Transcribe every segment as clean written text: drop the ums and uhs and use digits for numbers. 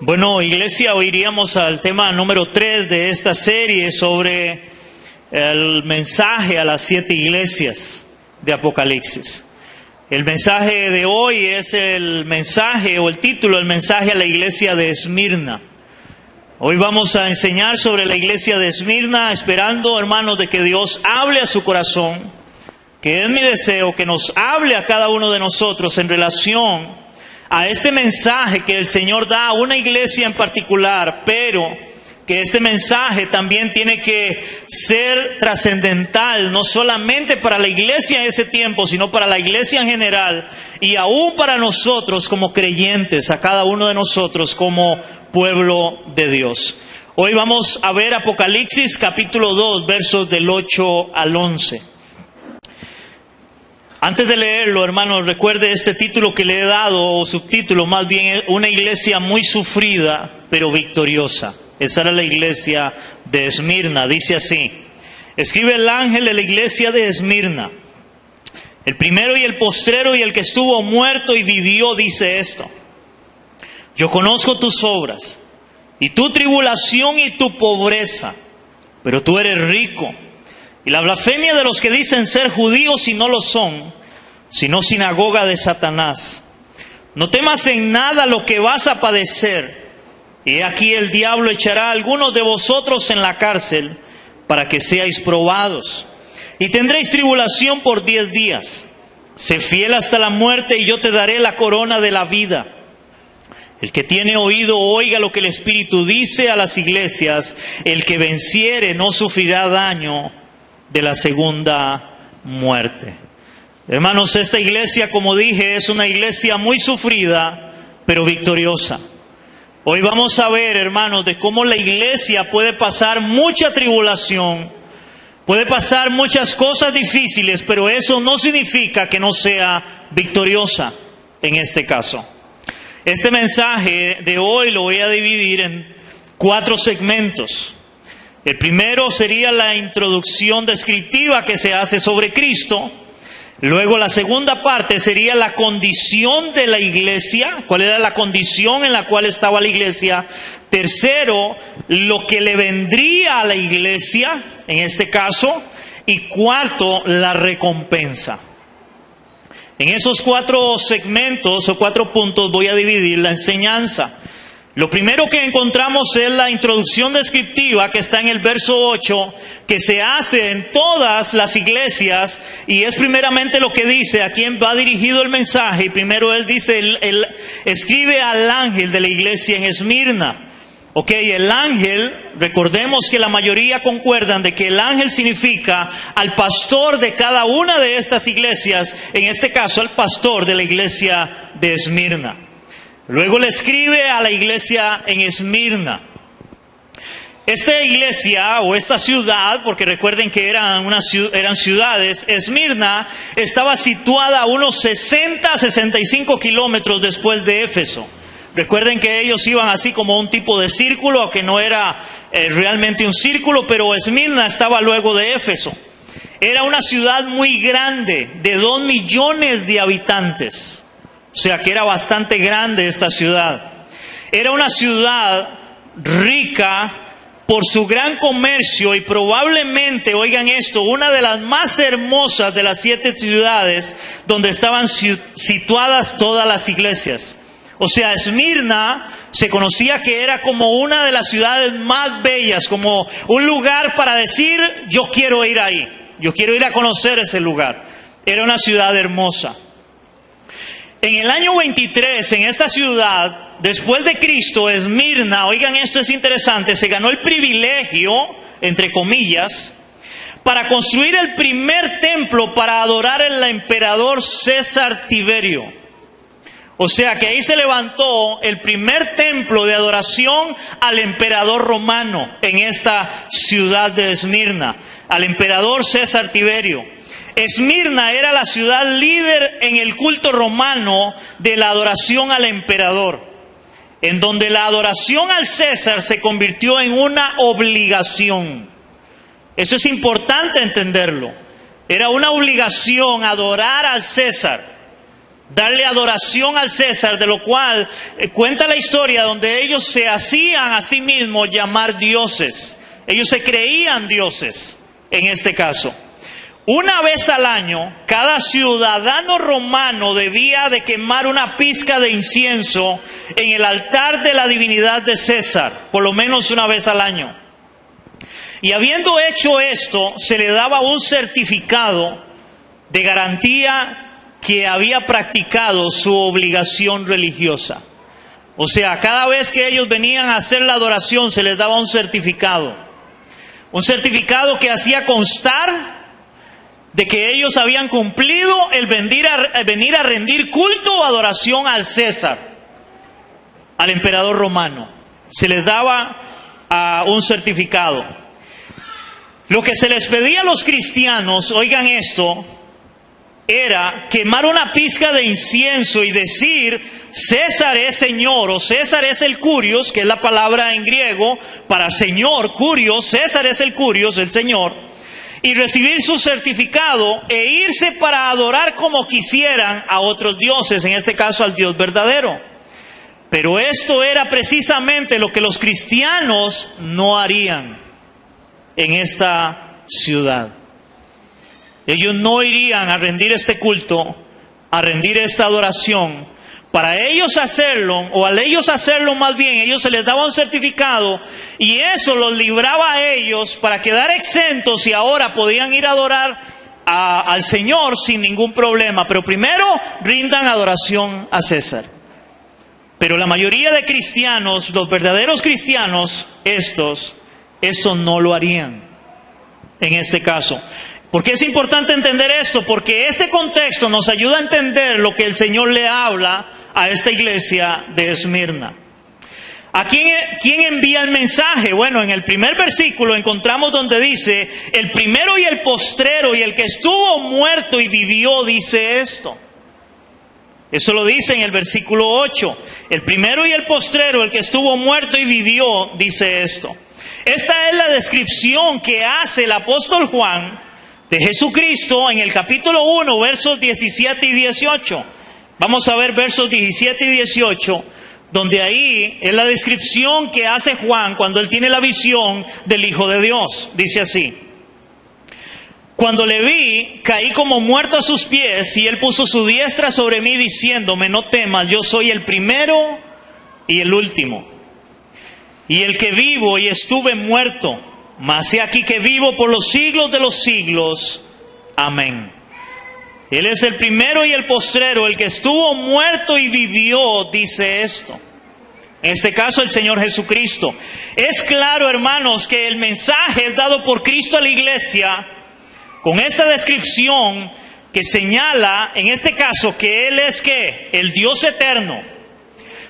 Bueno, iglesia, hoy iríamos al tema número 3 de esta serie sobre el mensaje a las 7 iglesias de Apocalipsis. El mensaje de hoy es el mensaje o el título, el mensaje a la iglesia de Esmirna. Hoy vamos a enseñar sobre la iglesia de Esmirna, esperando, hermanos, de que Dios hable a su corazón, que es mi deseo que nos hable a cada uno de nosotros en relación a este mensaje que el Señor da a una iglesia en particular, pero que este mensaje también tiene que ser trascendental, no solamente para la iglesia en ese tiempo, sino para la iglesia en general, y aún para nosotros como creyentes, a cada uno de nosotros como pueblo de Dios. Hoy vamos a ver Apocalipsis capítulo 2, versos del 8 al 11. Antes de leerlo, hermanos, recuerde este título que le he dado, o subtítulo más bien, una iglesia muy sufrida, pero victoriosa. Esa era la iglesia de Esmirna, dice así: escribe el ángel de la iglesia de Esmirna, el primero y el postrero y el que estuvo muerto y vivió, dice esto: yo conozco tus obras, y tu tribulación y tu pobreza, pero tú eres rico. Y la blasfemia de los que dicen ser judíos y no lo son, sino sinagoga de Satanás. No temas en nada lo que vas a padecer. Y aquí el diablo echará a algunos de vosotros en la cárcel para que seáis probados. Y tendréis tribulación por 10 días. Sé fiel hasta la muerte y yo te daré la corona de la vida. El que tiene oído, oiga lo que el Espíritu dice a las iglesias. El que venciere no sufrirá daño de la segunda muerte. Hermanos, esta iglesia, como dije, es una iglesia muy sufrida, pero victoriosa. Hoy vamos a ver, hermanos, de cómo la iglesia puede pasar mucha tribulación, puede pasar muchas cosas difíciles, pero eso no significa que no sea victoriosa en este caso. Este mensaje de hoy lo voy a dividir en 4 segmentos. El primero sería la introducción descriptiva que se hace sobre Cristo. Luego la segunda parte sería la condición de la iglesia, cuál era la condición en la cual estaba la iglesia. Tercero, lo que le vendría a la iglesia, en este caso. Y cuarto, la recompensa. En esos 4 segmentos o 4 puntos voy a dividir la enseñanza. Lo primero que encontramos es la introducción descriptiva que está en el verso 8, que se hace en todas las iglesias, y es primeramente lo que dice a quién va dirigido el mensaje. Y primero dice, escribe al ángel de la iglesia en Esmirna. Ok, el ángel, recordemos que la mayoría concuerdan de que el ángel significa al pastor de cada una de estas iglesias, en este caso al pastor de la iglesia de Esmirna. Luego le escribe a la iglesia en Esmirna. Esta iglesia o esta ciudad, porque recuerden que eran ciudades, Esmirna estaba situada a unos 65 kilómetros después de Éfeso. Recuerden que ellos iban así como un tipo de círculo, aunque no era realmente un círculo, pero Esmirna estaba luego de Éfeso. Era una ciudad muy grande, de 2 millones de habitantes. O sea que era bastante grande esta ciudad. Era una ciudad rica por su gran comercio y probablemente, oigan esto, una de las más hermosas de las 7 ciudades donde estaban situadas todas las iglesias. O sea, Esmirna se conocía que era como una de las ciudades más bellas, como un lugar para decir, yo quiero ir ahí, yo quiero ir a conocer ese lugar. Era una ciudad hermosa. En el año 23, en esta ciudad, después de Cristo, Esmirna, oigan esto es interesante, se ganó el privilegio, entre comillas, para construir el primer templo para adorar al emperador César Tiberio. O sea que ahí se levantó el primer templo de adoración al emperador romano en esta ciudad de Esmirna, al emperador César Tiberio. Esmirna era la ciudad líder en el culto romano de la adoración al emperador, en donde la adoración al César se convirtió en una obligación. Eso es importante entenderlo. Era una obligación adorar al César. darle adoración al César, de lo cual cuenta la historia donde ellos se hacían a sí mismos llamar dioses. Ellos se creían dioses en este caso. Una vez al año, cada ciudadano romano debía de quemar una pizca de incienso en el altar de la divinidad de César, por lo menos una vez al año. Y habiendo hecho esto, se le daba un certificado de garantía que había practicado su obligación religiosa. O sea, cada vez que ellos venían a hacer la adoración, se les daba un certificado. Un certificado que hacía constar de que ellos habían cumplido el venir a rendir culto o adoración al César, al emperador romano. Se les daba un certificado. Lo que se les pedía a los cristianos, oigan esto, era quemar una pizca de incienso y decir: César es Señor, o César es el Curios, que es la palabra en griego para Señor, Curios, César es el Curios, el Señor. Y recibir su certificado e irse para adorar como quisieran a otros dioses, en este caso al Dios verdadero. Pero esto era precisamente lo que los cristianos no harían en esta ciudad. Ellos no irían a rendir este culto, a rendir esta adoración. Para ellos hacerlo, o al ellos hacerlo más bien, ellos se les daba un certificado y eso los libraba a ellos para quedar exentos y ahora podían ir a adorar al Señor sin ningún problema. Pero primero rindan adoración a César. Pero la mayoría de cristianos, los verdaderos cristianos, estos no lo harían en este caso. ¿Por qué es importante entender esto? Porque este contexto nos ayuda a entender lo que el Señor le habla a esta iglesia de Esmirna. ¿A quién envía el mensaje? Bueno, en el primer versículo encontramos donde dice: el primero y el postrero y el que estuvo muerto y vivió, dice esto. Eso lo dice en el versículo 8. El primero y el postrero, el que estuvo muerto y vivió, dice esto. Esta es la descripción que hace el apóstol Juan de Jesucristo en el capítulo 1, versos 17 y 18. Vamos a ver versos 17 y 18, donde ahí es la descripción que hace Juan cuando él tiene la visión del Hijo de Dios. Dice así: cuando le vi, caí como muerto a sus pies, y él puso su diestra sobre mí diciéndome: no temas, yo soy el primero y el último, y el que vivo y estuve muerto, mas he aquí que vivo por los siglos de los siglos. Amén. Él es el primero y el postrero, el que estuvo muerto y vivió, dice esto. En este caso el Señor Jesucristo. Es claro, hermanos, que el mensaje es dado por Cristo a la iglesia con esta descripción que señala, en este caso, que Él es ¿qué? El Dios eterno,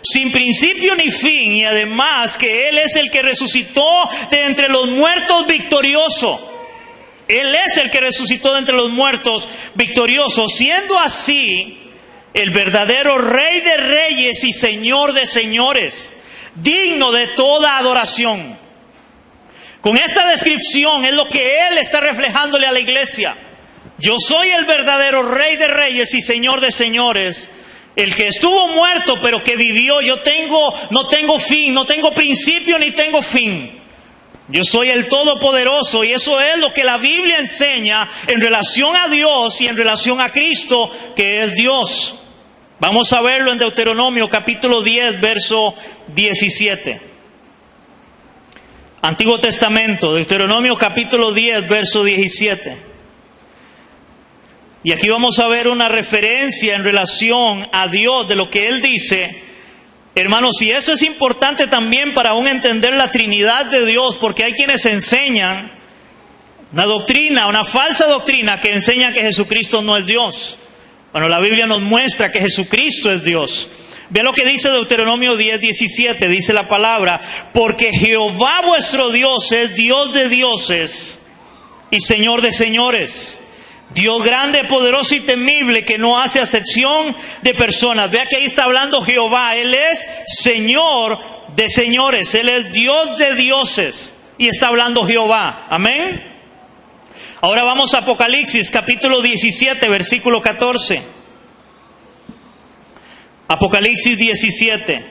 sin principio ni fin, y además que Él es el que resucitó de entre los muertos victorioso. Él es el que resucitó de entre los muertos victorioso, siendo así el verdadero Rey de reyes y Señor de señores, digno de toda adoración. Con esta descripción es lo que Él está reflejándole a la iglesia. Yo soy el verdadero Rey de reyes y Señor de señores, el que estuvo muerto pero que vivió. Yo no tengo fin, no tengo principio ni tengo fin. Yo soy el Todopoderoso, y eso es lo que la Biblia enseña en relación a Dios y en relación a Cristo, que es Dios. Vamos a verlo en Deuteronomio capítulo 10, verso 17. Antiguo Testamento, Deuteronomio capítulo 10, verso 17. Y aquí vamos a ver una referencia en relación a Dios, de lo que Él dice. Hermanos, y esto es importante también para aún entender la Trinidad de Dios, porque hay quienes enseñan una doctrina, una falsa doctrina que enseña que Jesucristo no es Dios. Bueno, la Biblia nos muestra que Jesucristo es Dios. Vean lo que dice Deuteronomio 10, 17, dice la palabra: porque Jehová vuestro Dios es Dios de dioses y Señor de señores, Dios grande, poderoso y temible, que no hace acepción de personas. Vea que ahí está hablando Jehová. Él es Señor de señores. Él es Dios de dioses. Y está hablando Jehová. Amén. Ahora vamos a Apocalipsis capítulo 17, versículo 14. Apocalipsis 17,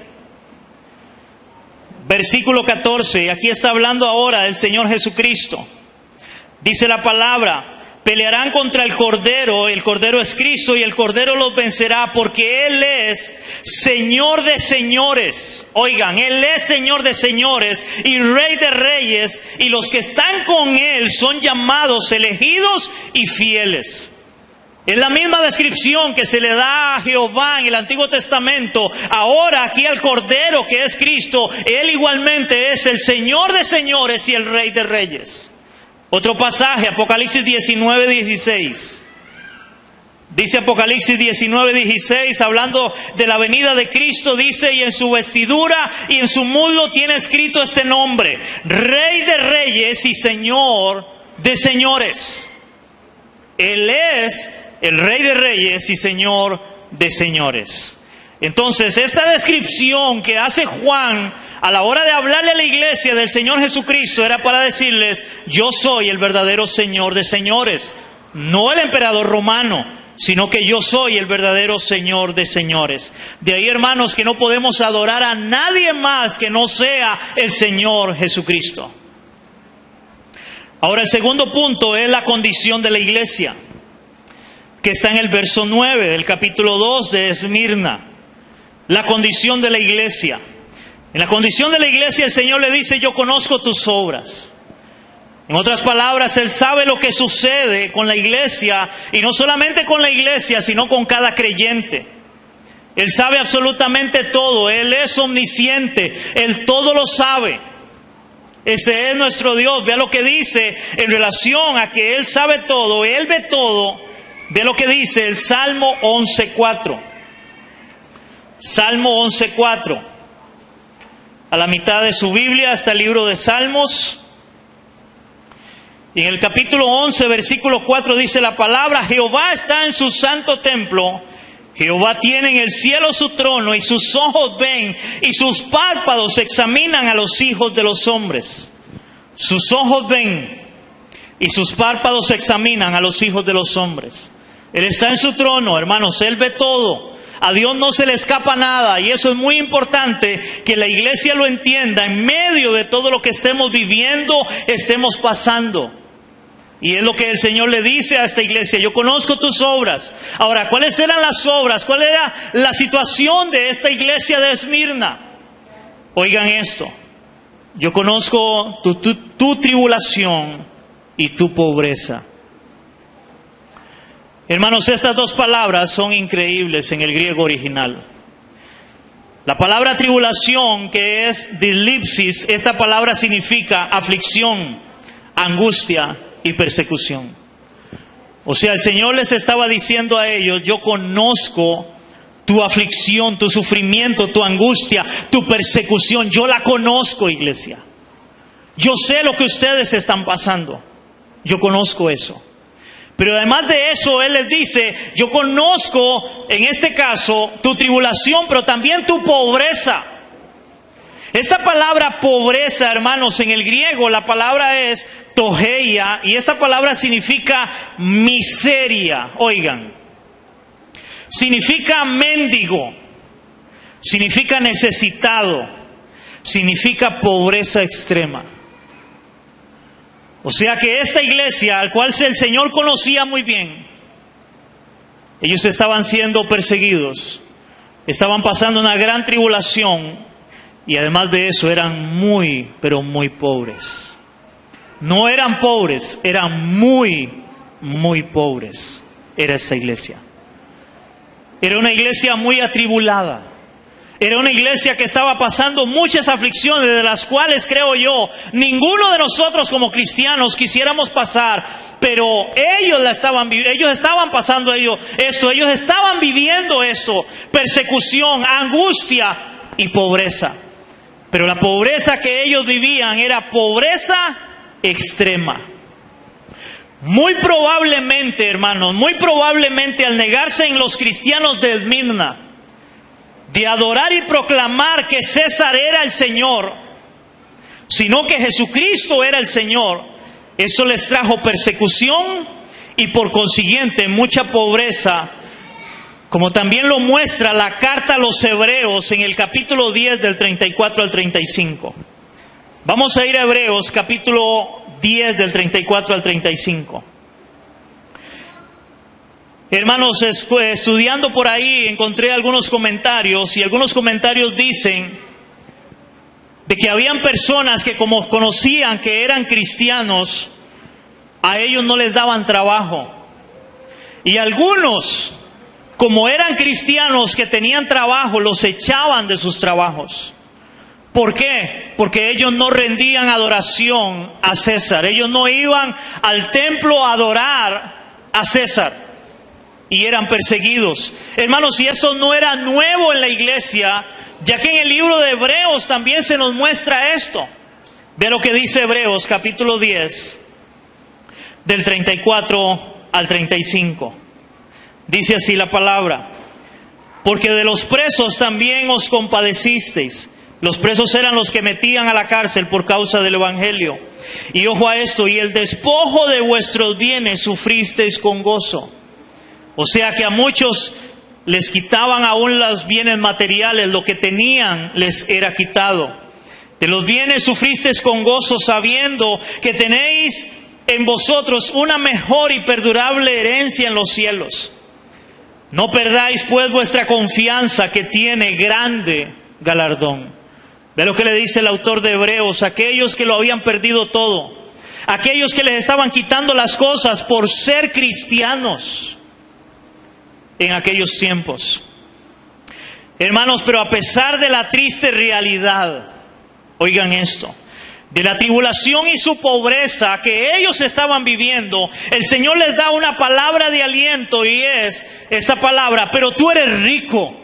versículo 14. Aquí está hablando ahora el Señor Jesucristo. Dice la palabra: pelearán contra el Cordero es Cristo, y el Cordero los vencerá, porque Él es Señor de señores. Oigan, Él es Señor de señores y Rey de reyes, y los que están con Él son llamados, elegidos y fieles. Es la misma descripción que se le da a Jehová en el Antiguo Testamento. Ahora aquí al Cordero, que es Cristo, Él igualmente es el Señor de señores y el Rey de reyes. Otro pasaje, Apocalipsis 19, 16. Dice Apocalipsis 19, 16, hablando de la venida de Cristo, dice: y en su vestidura y en su muslo tiene escrito este nombre: Rey de reyes y Señor de señores. Él es el Rey de reyes y Señor de señores. Entonces, esta descripción que hace Juan a la hora de hablarle a la iglesia del Señor Jesucristo era para decirles: yo soy el verdadero Señor de señores, no el emperador romano, sino que yo soy el verdadero Señor de señores. De ahí, hermanos, que no podemos adorar a nadie más que no sea el Señor Jesucristo. Ahora, el segundo punto es la condición de la iglesia, que está en el verso 9 del capítulo 2 de Esmirna. La condición de la iglesia. En la condición de la iglesia el Señor le dice: yo conozco tus obras. En otras palabras, Él sabe lo que sucede con la iglesia, y no solamente con la iglesia, sino con cada creyente. Él sabe absolutamente todo, Él es omnisciente, Él todo lo sabe. Ese es nuestro Dios. Vea lo que dice en relación a que Él sabe todo, Él ve todo. Ve lo que dice el Salmo 11:4. Salmo 11:4. A la mitad de su Biblia está el libro de Salmos. Y en el capítulo 11, versículo 4 dice la palabra: Jehová está en su santo templo. Jehová tiene en el cielo su trono, y sus ojos ven, y sus párpados examinan a los hijos de los hombres. Sus ojos ven, y sus párpados examinan a los hijos de los hombres. Él está en su trono, hermanos, Él ve todo. A Dios no se le escapa nada, y eso es muy importante que la iglesia lo entienda en medio de todo lo que estemos viviendo, estemos pasando. Y es lo que el Señor le dice a esta iglesia: yo conozco tus obras. Ahora, ¿cuáles eran las obras? ¿Cuál era la situación de esta iglesia de Esmirna? Oigan esto: yo conozco tu tribulación y tu pobreza. Hermanos, estas dos palabras son increíbles en el griego original. La palabra tribulación, que es dilipsis, esta palabra significa aflicción, angustia y persecución. O sea, el Señor les estaba diciendo a ellos: yo conozco tu aflicción, tu sufrimiento, tu angustia, tu persecución. Yo la conozco, iglesia. Yo sé lo que ustedes están pasando. Yo conozco eso. Pero además de eso, Él les dice: yo conozco, en este caso, tu tribulación, pero también tu pobreza. Esta palabra pobreza, hermanos, en el griego la palabra es togeia, y esta palabra significa miseria. Oigan, significa mendigo, significa necesitado, significa pobreza extrema. O sea que esta iglesia, al cual el Señor conocía muy bien, ellos estaban siendo perseguidos, estaban pasando una gran tribulación, y además de eso eran muy, pero muy pobres. No eran pobres, eran muy, muy pobres. Era esta iglesia. Era una iglesia muy atribulada. Era una iglesia que estaba pasando muchas aflicciones, de las cuales, creo yo, ninguno de nosotros como cristianos quisiéramos pasar, pero ellos estaban pasando esto, ellos estaban viviendo esto: persecución, angustia y pobreza. Pero la pobreza que ellos vivían era pobreza extrema. Muy probablemente, hermanos, muy probablemente al negarse en los cristianos de Esmirna de adorar y proclamar que César era el Señor, sino que Jesucristo era el Señor, eso les trajo persecución y por consiguiente mucha pobreza como también lo muestra la carta a los Hebreos en el capítulo 10 del 34 al 35. Vamos a ir a Hebreos capítulo 10 del 34 al 35. Hermanos, estudiando por ahí encontré algunos comentarios y algunos comentarios dicen de que habían personas que como conocían que eran cristianos, a ellos no les daban trabajo. Y algunos, como eran cristianos que tenían trabajo, los echaban de sus trabajos. ¿Por qué? Porque ellos no rendían adoración a César. Ellos no iban al templo a adorar a César. Y eran perseguidos. Hermanos, y eso no era nuevo en la iglesia, ya que en el libro de Hebreos también se nos muestra esto. Ve lo que dice Hebreos capítulo 10, del 34 al 35. Dice así la palabra: porque de los presos también os compadecisteis. Los presos eran los que metían a la cárcel por causa del evangelio. Y ojo a esto: y el despojo de vuestros bienes sufristeis con gozo. O sea que a muchos les quitaban aún los bienes materiales, lo que tenían les era quitado. De los bienes sufristeis con gozo, sabiendo que tenéis en vosotros una mejor y perdurable herencia en los cielos. No perdáis pues vuestra confianza, que tiene grande galardón. Ve lo que le dice el autor de Hebreos: aquellos que lo habían perdido todo, aquellos que les estaban quitando las cosas por ser cristianos en aquellos tiempos. Hermanos, pero a pesar de la triste realidad, oigan esto, de la tribulación y su pobreza que ellos estaban viviendo, el Señor les da una palabra de aliento, y es esta palabra: pero tú eres rico.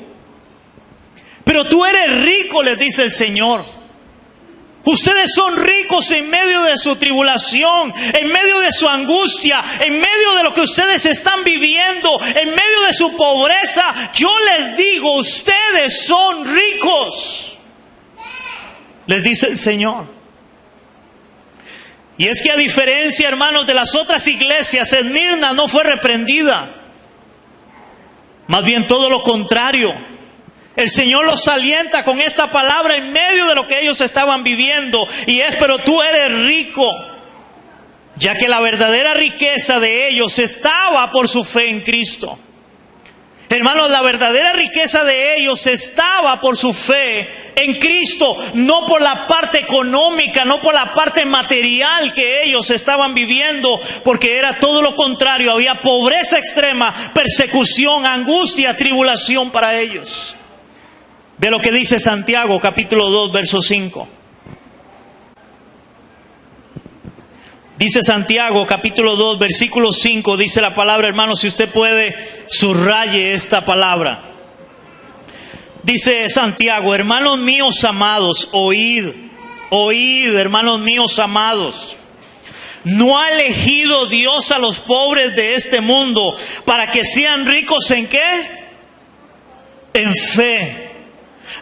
Pero tú eres rico, les dice el Señor. Ustedes son ricos en medio de su tribulación, en medio de su angustia, en medio de lo que ustedes están viviendo, en medio de su pobreza. Yo les digo, ustedes son ricos, les dice el Señor. Y es que a diferencia, hermanos, de las otras iglesias, Esmirna no fue reprendida. Más bien todo lo contrario. El Señor los alienta con esta palabra en medio de lo que ellos estaban viviendo. Y es: pero tú eres rico. Ya que la verdadera riqueza de ellos estaba por su fe en Cristo. Hermanos, la verdadera riqueza de ellos estaba por su fe en Cristo. No por la parte económica, no por la parte material que ellos estaban viviendo. Porque era todo lo contrario. Había pobreza extrema, persecución, angustia, tribulación para ellos. Ve lo que dice Santiago, capítulo 2, verso 5. Dice Santiago, capítulo 2, versículo 5, dice la palabra, hermanos, si usted puede, subraye esta palabra. Dice Santiago: hermanos míos amados, oíd, hermanos míos amados. ¿No ha elegido Dios a los pobres de este mundo para que sean ricos en qué? En fe.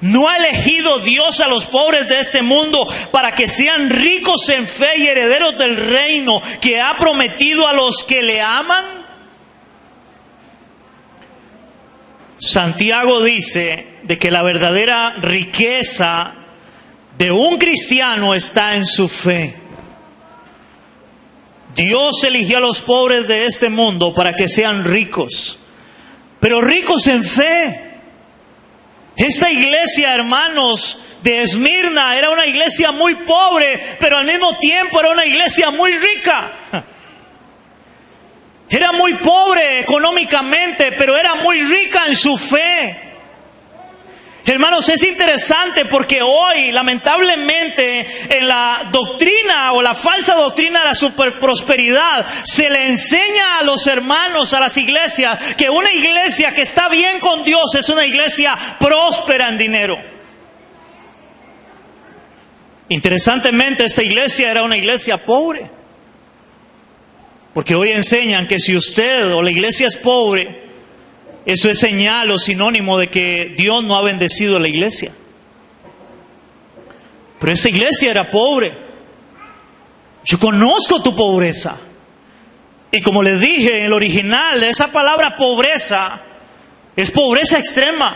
¿No ha elegido Dios a los pobres de este mundo para que sean ricos en fe y herederos del reino que ha prometido a los que le aman? Santiago dice de que la verdadera riqueza de un cristiano está en su fe. Dios eligió a los pobres de este mundo para que sean ricos, pero ricos en fe. Esta iglesia, hermanos, de Esmirna era una iglesia muy pobre, pero al mismo tiempo era una iglesia muy rica. Era muy pobre económicamente, pero era muy rica en su fe. Hermanos, es interesante porque hoy, lamentablemente, en la doctrina o la falsa doctrina de la superprosperidad, se le enseña a los hermanos, a las iglesias, que una iglesia que está bien con Dios es una iglesia próspera en dinero. Interesantemente, esta iglesia era una iglesia pobre. Porque hoy enseñan que si usted o la iglesia es pobre, eso es señal o sinónimo de que Dios no ha bendecido a la iglesia. Pero esta iglesia era pobre. Yo conozco tu pobreza. Y como les dije en el original, esa palabra pobreza Es pobreza extrema,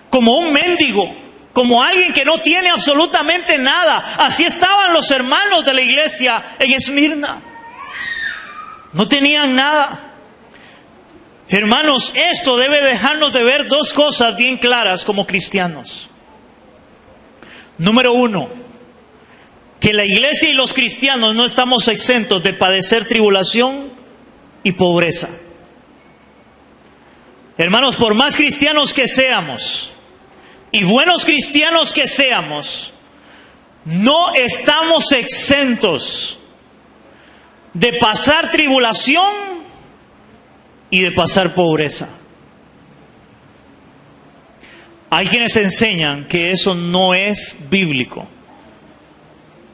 como un mendigo, como alguien que no tiene absolutamente nada. Así estaban los hermanos de la iglesia en Esmirna. No tenían nada. Hermanos, esto debe dejarnos de ver dos cosas bien claras como cristianos. Número uno, que la iglesia y los cristianos no estamos exentos de padecer tribulación y pobreza. Hermanos, por más cristianos que seamos y buenos cristianos que seamos, no estamos exentos de pasar tribulación y de pasar pobreza. Hay quienes enseñan que eso no es bíblico.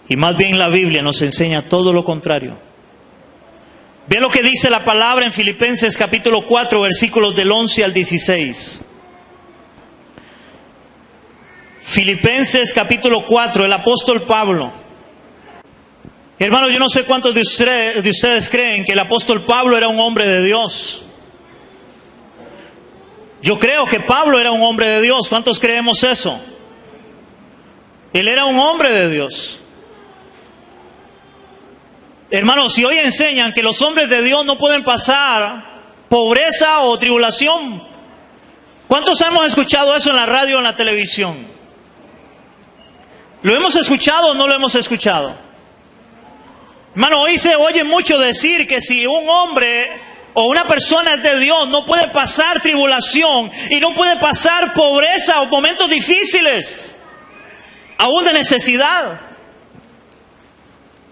Y más bien la Biblia nos enseña todo lo contrario. Ve lo que dice la palabra en Filipenses capítulo 4, versículos del 11 al 16. Filipenses capítulo 4, el apóstol Pablo. Hermanos, yo no sé cuántos de ustedes creen que el apóstol Pablo era un hombre de Dios. Yo creo que Pablo era un hombre de Dios. ¿Cuántos creemos eso? Él era un hombre de Dios. Hermanos, si hoy enseñan que los hombres de Dios no pueden pasar pobreza o tribulación, ¿cuántos hemos escuchado eso en la radio o en la televisión? ¿Lo hemos escuchado o no lo hemos escuchado? Hermano, hoy se oye mucho decir que si un hombre o una persona es de Dios, no puede pasar tribulación y no puede pasar pobreza o momentos difíciles, aún de necesidad.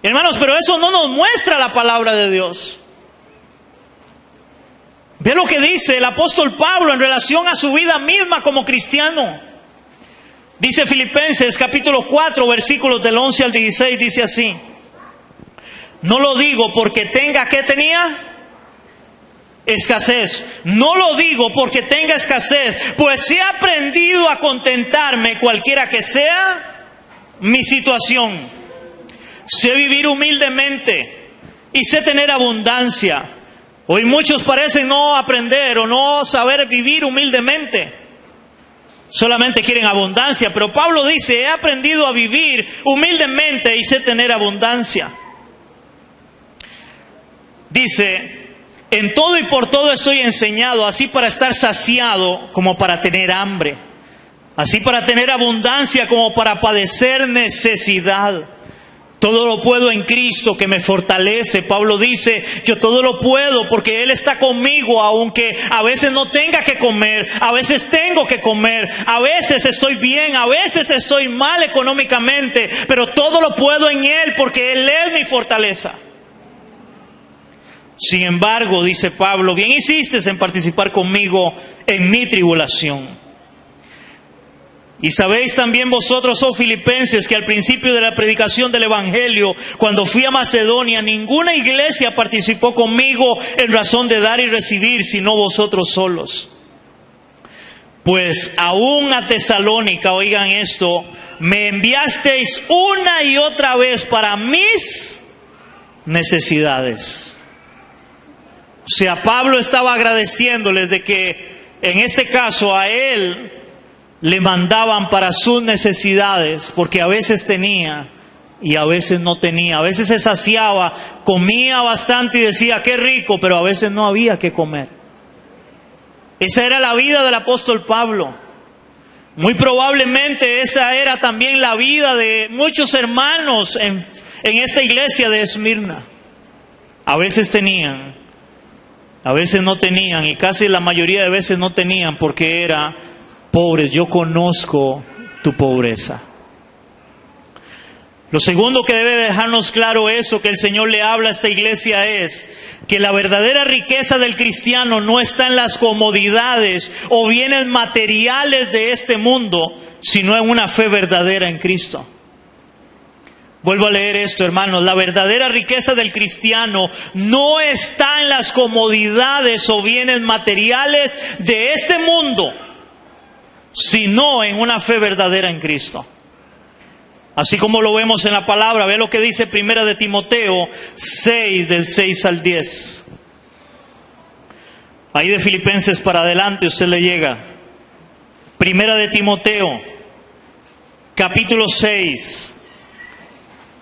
Hermanos, pero eso no nos muestra la palabra de Dios. Ve lo que dice el apóstol Pablo en relación a su vida misma como cristiano. Dice Filipenses capítulo 4, versículos del 11 al 16, dice así: no lo digo porque tenga, ¿qué tenía? Escasez. No lo digo porque tenga escasez, pues he aprendido a contentarme cualquiera que sea mi situación. Sé vivir humildemente y sé tener abundancia. Hoy muchos parecen no aprender o no saber vivir humildemente. Solamente quieren abundancia, pero Pablo dice, he aprendido a vivir humildemente y sé tener abundancia. Dice, en todo y por todo estoy enseñado, así para estar saciado como para tener hambre, así para tener abundancia como para padecer necesidad. Todo lo puedo en Cristo que me fortalece. Pablo dice, yo todo lo puedo porque Él está conmigo, aunque a veces no tenga que comer, a veces tengo que comer, a veces estoy bien, a veces estoy mal económicamente, pero todo lo puedo en Él porque Él es mi fortaleza. Sin embargo, dice Pablo, bien hiciste en participar conmigo en mi tribulación. Y sabéis también vosotros, oh filipenses, que al principio de la predicación del Evangelio, cuando fui a Macedonia, ninguna iglesia participó conmigo en razón de dar y recibir, sino vosotros solos. Pues aún a Tesalónica, oigan esto, me enviasteis una y otra vez para mis necesidades. O sea, Pablo estaba agradeciéndoles de que en este caso a él le mandaban para sus necesidades, porque a veces tenía y a veces no tenía. A veces se saciaba, comía bastante y decía, qué rico, pero a veces no había que comer. Esa era la vida del apóstol Pablo. Muy probablemente esa era también la vida de muchos hermanos en esta iglesia de Esmirna. A veces tenían, a veces no tenían, y casi la mayoría de veces no tenían porque era pobres. Yo conozco tu pobreza. Lo segundo que debe dejarnos claro eso que el Señor le habla a esta iglesia es que la verdadera riqueza del cristiano no está en las comodidades o bienes materiales de este mundo, sino en una fe verdadera en Cristo. Vuelvo a leer esto, hermanos. La verdadera riqueza del cristiano no está en las comodidades o bienes materiales de este mundo, sino en una fe verdadera en Cristo. Así como lo vemos en la palabra, ve lo que dice 1 de Timoteo 6, del 6 al 10. Ahí de Filipenses para adelante usted le llega. Primera de Timoteo, capítulo 6.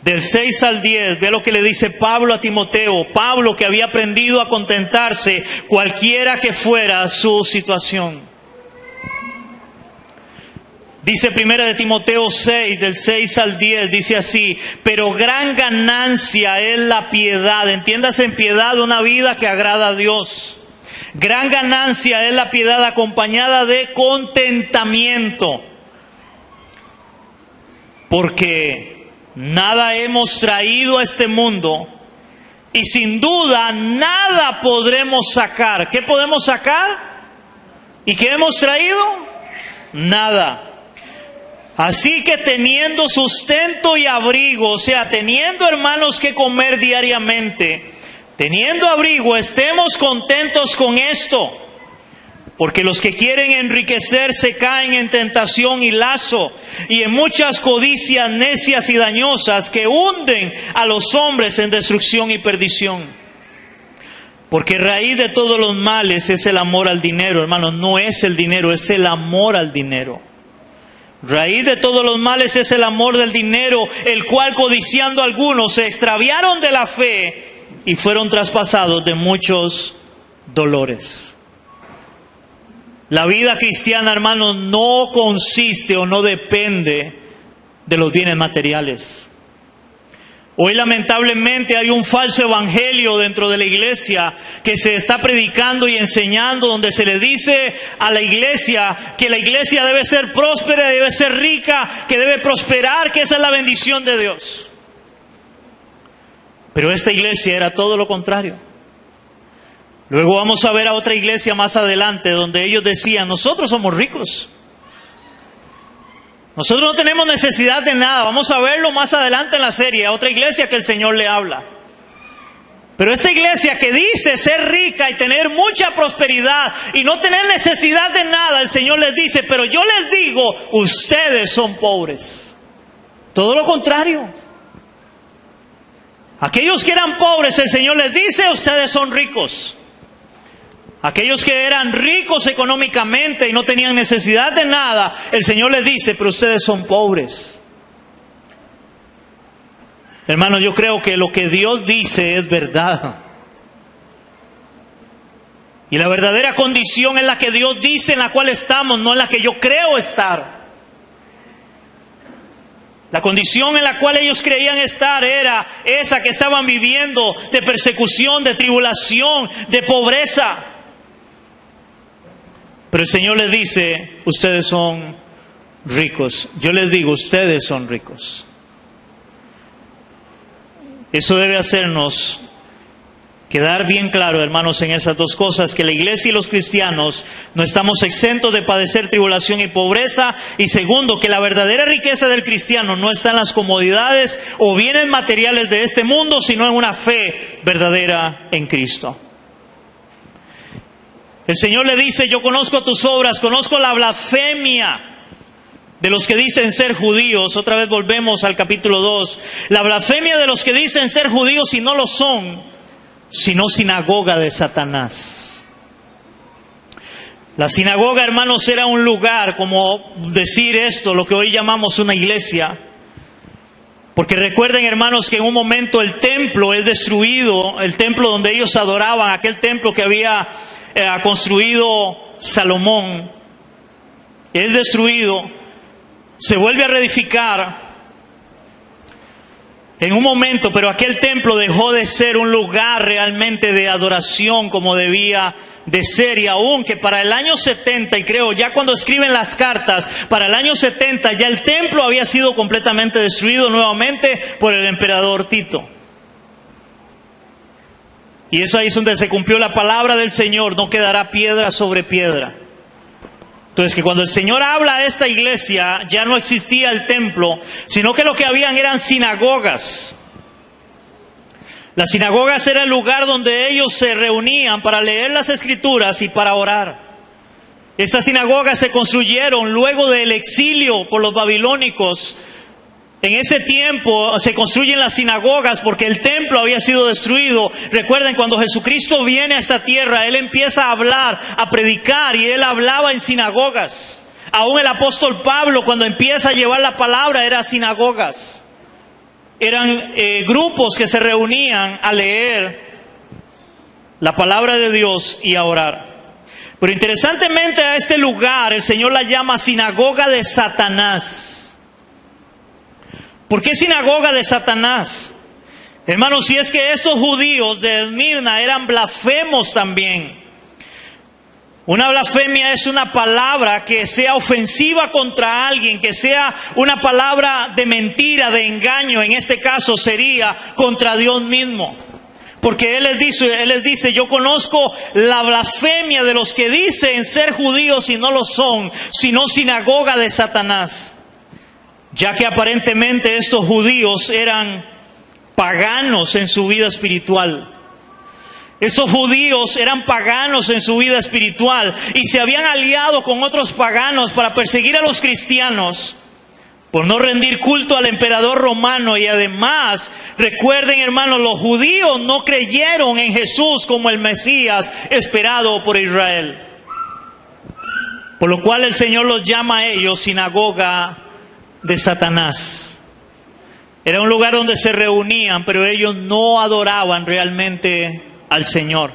Del 6 al 10, vea lo que le dice Pablo a Timoteo. Pablo, que había aprendido a contentarse cualquiera que fuera su situación. Dice Primera de Timoteo 6, del 6 al 10, dice así: pero gran ganancia es la piedad. Entiéndase en piedad una vida que agrada a Dios. Gran ganancia es la piedad acompañada de contentamiento. Porque nada hemos traído a este mundo y sin duda nada podremos sacar. ¿Qué podemos sacar? ¿Y qué hemos traído? Nada. Así que teniendo sustento y abrigo, o sea, teniendo, hermanos, que comer diariamente, teniendo abrigo, estemos contentos con esto. Porque los que quieren enriquecerse caen en tentación y lazo, y en muchas codicias necias y dañosas que hunden a los hombres en destrucción y perdición. Porque raíz de todos los males es el amor al dinero, hermanos. No es el dinero, es el amor al dinero. Raíz de todos los males es el amor del dinero, el cual codiciando algunos se extraviaron de la fe y fueron traspasados de muchos dolores. La vida cristiana, hermanos, no consiste o no depende de los bienes materiales. Hoy lamentablemente hay un falso evangelio dentro de la iglesia que se está predicando y enseñando, donde se le dice a la iglesia que la iglesia debe ser próspera, debe ser rica, que debe prosperar, que esa es la bendición de Dios. Pero esta iglesia era todo lo contrario. Luego vamos a ver a otra iglesia más adelante donde ellos decían: nosotros somos ricos. Nosotros no tenemos necesidad de nada. Vamos a verlo más adelante en la serie, a otra iglesia que el Señor le habla. Pero esta iglesia que dice ser rica y tener mucha prosperidad y no tener necesidad de nada, el Señor les dice: pero yo les digo, ustedes son pobres. Todo lo contrario. Aquellos que eran pobres, el Señor les dice: ustedes son ricos. Aquellos que eran ricos económicamente y no tenían necesidad de nada, el Señor les dice: pero ustedes son pobres. Hermanos, yo creo que lo que Dios dice es verdad. Y la verdadera condición es la que Dios dice en la cual estamos, no en la que yo creo estar. La condición en la cual ellos creían estar era esa que estaban viviendo, de persecución, de tribulación, de pobreza. Pero el Señor les dice: ustedes son ricos. Yo les digo, ustedes son ricos. Eso debe hacernos quedar bien claro, hermanos, en esas dos cosas: que la iglesia y los cristianos no estamos exentos de padecer tribulación y pobreza. Y segundo, que la verdadera riqueza del cristiano no está en las comodidades o bienes materiales de este mundo, sino en una fe verdadera en Cristo. El Señor le dice: yo conozco tus obras, conozco la blasfemia de los que dicen ser judíos. Otra vez volvemos al capítulo 2. La blasfemia de los que dicen ser judíos y no lo son, sino sinagoga de Satanás. La sinagoga, hermanos, era un lugar, como decir esto, lo que hoy llamamos una iglesia. Porque recuerden, hermanos, que en un momento el templo es destruido, el templo donde ellos adoraban, aquel templo que había construido Salomón, es destruido, se vuelve a reedificar en un momento, pero aquel templo dejó de ser un lugar realmente de adoración como debía de ser. Y aún que para el año 70, y creo ya cuando escriben las cartas, para el año 70 ya el templo había sido completamente destruido nuevamente por el emperador Tito. Y eso ahí es donde se cumplió la palabra del Señor: no quedará piedra sobre piedra. Entonces, que cuando el Señor habla a esta iglesia, ya no existía el templo, sino que lo que habían eran sinagogas. Las sinagogas era el lugar donde ellos se reunían para leer las Escrituras y para orar. Estas sinagogas se construyeron luego del exilio por los babilónicos En ese tiempo se construyen las sinagogas porque el templo había sido destruido. Recuerden, cuando Jesucristo viene a esta tierra, Él empieza a hablar, a predicar, y Él hablaba en sinagogas. Aún el apóstol Pablo, cuando empieza a llevar la palabra, era sinagogas. Eran grupos que se reunían a leer la palabra de Dios y a orar. Pero interesantemente, a este lugar el Señor la llama sinagoga de Satanás. ¿Por qué sinagoga de Satanás? Hermanos, si es que estos judíos de Esmirna eran blasfemos también. Una blasfemia es una palabra que sea ofensiva contra alguien, que sea una palabra de mentira, de engaño. En este caso sería contra Dios mismo. Porque Él les dice, yo conozco la blasfemia de los que dicen ser judíos y no lo son, sino sinagoga de Satanás. Ya que aparentemente estos judíos eran paganos en su vida espiritual. Estos judíos eran paganos en su vida espiritual y se habían aliado con otros paganos para perseguir a los cristianos por no rendir culto al emperador romano. Y además, recuerden, hermanos, los judíos no creyeron en Jesús como el Mesías esperado por Israel. Por lo cual el Señor los llama a ellos sinagoga de Satanás. Era un lugar donde se reunían, pero ellos no adoraban realmente al Señor.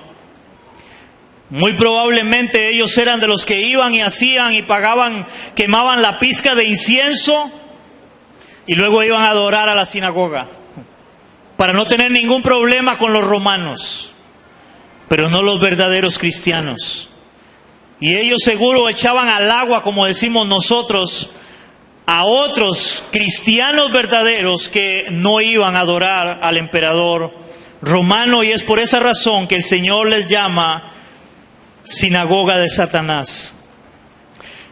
Muy probablemente ellos eran de los que iban y hacían y pagaban, quemaban la pizca de incienso y luego iban a adorar a la sinagoga para no tener ningún problema con los romanos, pero no los verdaderos cristianos. Y ellos seguro echaban al agua, como decimos nosotros, a otros cristianos verdaderos que no iban a adorar al emperador romano, y es por esa razón que el Señor les llama sinagoga de Satanás.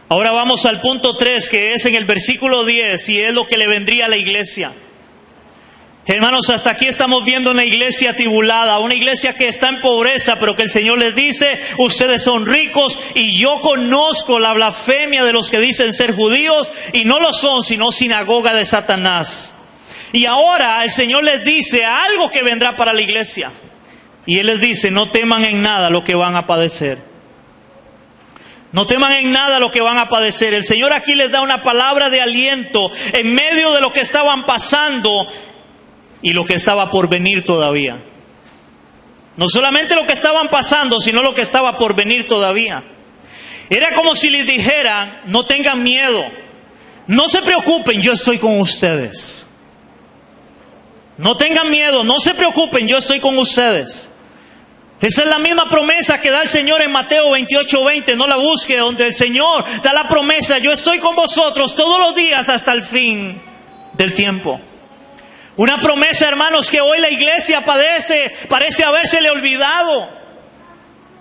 Ahora vamos al punto 3, que es en el versículo 10, y es lo que le vendría a la iglesia. Hermanos, hasta aquí estamos viendo una iglesia atribulada, una iglesia que está en pobreza, pero que el Señor les dice, ustedes son ricos y yo conozco la blasfemia de los que dicen ser judíos y no lo son, sino sinagoga de Satanás. Y ahora el Señor les dice algo que vendrá para la iglesia. Y Él les dice, no teman en nada lo que van a padecer. No teman en nada lo que van a padecer. El Señor aquí les da una palabra de aliento en medio de lo que estaban pasando y lo que estaba por venir todavía. No solamente lo que estaban pasando, sino lo que estaba por venir todavía. Era como si les dijeran, no tengan miedo, no se preocupen, yo estoy con ustedes. No tengan miedo, no se preocupen, yo estoy con ustedes. Esa es la misma promesa que da el Señor en Mateo 28:20, no la busque, donde el Señor da la promesa, yo estoy con vosotros todos los días hasta el fin del tiempo. Una promesa, hermanos, que hoy la iglesia parece habérsele olvidado.